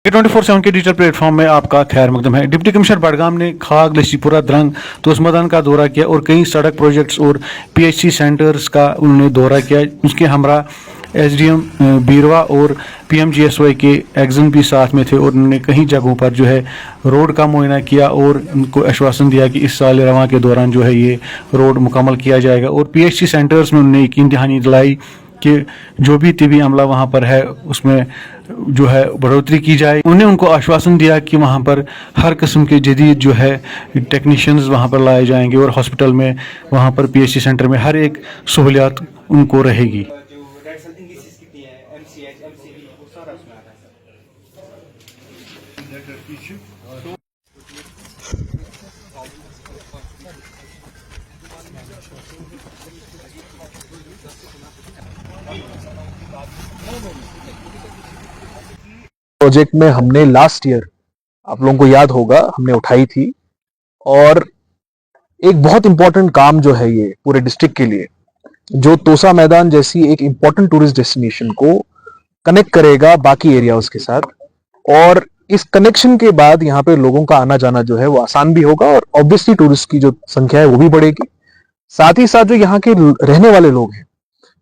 24/7 के digital platform में आपका खैर मकदम है। डिप्टी कमिश्नर बडगाम ने खाग, लसीपुरा, द्रंग, तोसमदान का दौरा किया और कई सड़क प्रोजेक्ट्स और पीएचसी सेंटर्स का उन्होंने दौरा किया। उसके हमरा एसडीएम बीरवा और पीएमजीएसवाई के एग्जन भी साथ में थे और उन्होंने कई जगहों पर जो है रोड का मुआयना किया और उनको आश्वासन दिया कि इस साल रवां के दौरान जो है ये रोड मुकम्मल किया जाएगा। और पीएचसी सेंटर्स में उन्होंने यकीन दहानी दिलाई कि जो भी तिबी अमला वहाँ पर है उसमें जो है बढ़ोतरी की जाए। उन्हें उनको आश्वासन दिया कि वहाँ पर हर किस्म के जदीद जो है टेक्नीशियंस वहाँ पर लाए जाएंगे और हॉस्पिटल में वहाँ पर पीएचसी सेंटर में हर एक सहूलियात उनको रहेगी। प्रोजेक्ट में हमने लास्ट ईयर, आप लोगों को याद होगा, हमने उठाई थी और एक बहुत इंपॉर्टेंट काम जो है ये पूरे डिस्ट्रिक्ट के लिए, जो तोसा मैदान जैसी एक इंपॉर्टेंट टूरिस्ट डेस्टिनेशन को कनेक्ट करेगा बाकी एरियाज के साथ। और इस कनेक्शन के बाद यहाँ पे लोगों का आना जाना जो है वो आसान भी होगा और ऑब्वियसली टूरिस्ट की जो संख्या है वो भी बढ़ेगी। साथ ही साथ जो यहाँ के रहने वाले लोग हैं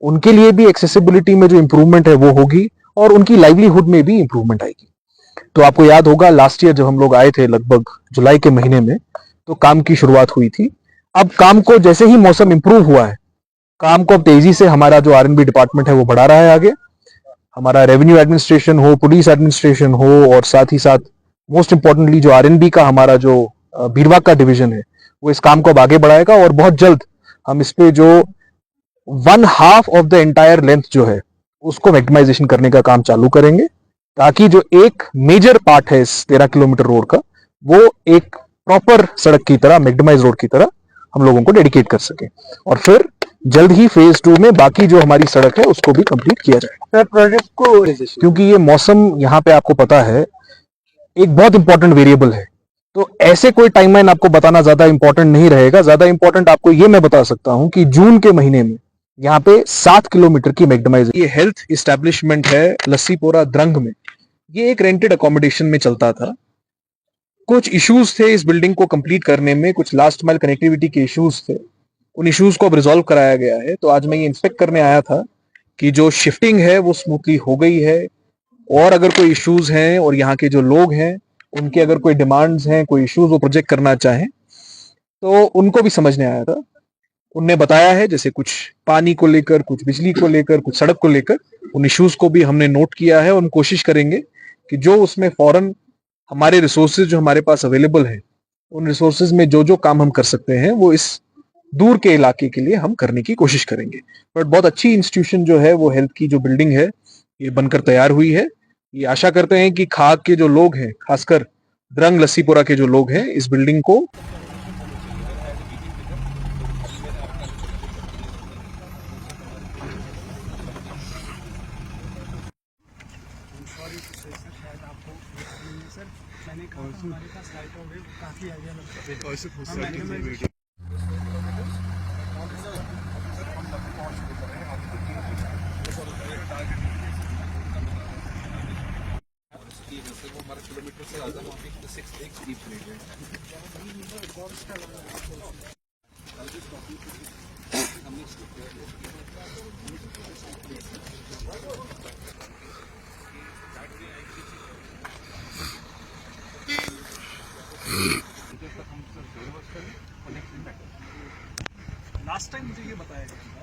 उनके लिए भी एक्सेसिबिलिटी में जो इंप्रूवमेंट है वो होगी और उनकी लाइवलीहुड में भी इंप्रूवमेंट आएगी। तो आपको याद होगा लास्ट ईयर जब हम लोग आए थे लगभग जुलाई के महीने में, तो काम की शुरुआत हुई थी। अब काम को जैसे ही मौसम इंप्रूव हुआ है, काम को अब तेजी से हमारा जो आरएनबी डिपार्टमेंट है वो बढ़ा रहा है आगे। हमारा रेवेन्यू एडमिनिस्ट्रेशन हो, पुलिस एडमिनिस्ट्रेशन हो और साथ ही साथ मोस्ट इंपॉर्टेंटली जो आरएनबी का हमारा जो बीरवा का डिवीजन है वो इस काम को अब आगे बढ़ाएगा और बहुत जल्द हम इस पे जो 1/2 ऑफ द एंटायर लेंथ जो है उसको मैक्सिमाइजेशन करने का काम चालू करेंगे, ताकि जो एक मेजर पार्ट है इस 13 किलोमीटर रोड का वो एक प्रॉपर सड़क की तरह, मैक्सिमाइज रोड की तरह हम लोगों को डेडिकेट कर सके और फिर जल्द ही फेज 2 में बाकी जो हमारी सड़क है उसको भी कंप्लीट किया जाए। सर प्रोजेक्ट को, क्योंकि ये मौसम यहाँ पे आपको पता है एक बहुत इंपॉर्टेंट वेरिएबल है, तो ऐसे कोई टाइमलाइन आपको बताना ज्यादा इंपॉर्टेंट नहीं रहेगा। ज्यादा इंपॉर्टेंट आपको ये मैं बता सकता हूं कि जून के महीने में यहाँ पे 7 किलोमीटर की मैक्सिमाइज ये हेल्थ इस्टेब्लिशमेंट है लस्सीपोरा द्रंग में। ये एक रेंटेड अकोमोडेशन में चलता था। कुछ इश्यूज थे इस बिल्डिंग को कंप्लीट करने में, कुछ लास्ट माइल कनेक्टिविटी के इश्यूज थे। उन इश्यूज को अब रिजॉल्व कराया गया है। तो आज मैं ये इंस्पेक्ट करने आया था कि जो शिफ्टिंग है वो स्मूथली हो गई है और अगर कोई इश्यूज हैं और यहाँ के जो लोग हैं उनके अगर कोई डिमांड्स हैं, कोई इश्यूज वो प्रोजेक्ट करना चाहें तो उनको भी समझने आया था। उनने बताया है जैसे कुछ पानी को लेकर, कुछ बिजली को लेकर, कुछ सड़क को लेकर, उन इश्यूज को भी हमने नोट किया है और हम कोशिश करेंगे कि जो उसमें फौरन हमारे रिसोर्सेज जो हमारे पास अवेलेबल है उन रिसोर्सेज में जो जो काम हम कर सकते हैं वो इस दूर के इलाके के लिए हम करने की कोशिश करेंगे। बट बहुत अच्छी इंस्टीट्यूशन जो है वो हेल्थ की जो बिल्डिंग है ये बनकर तैयार हुई है। ये आशा करते हैं कि खाग के जो लोग हैं, खासकर द्रंग लस्सीपुरा के जो लोग हैं, इस बिल्डिंग को मैंने कहा हमारे पास राइट ऑफ वे काफ़ी आइडिया लगता है। किलोमीटर से ज़्यादा लास्ट टाइम मुझे ये बताया गया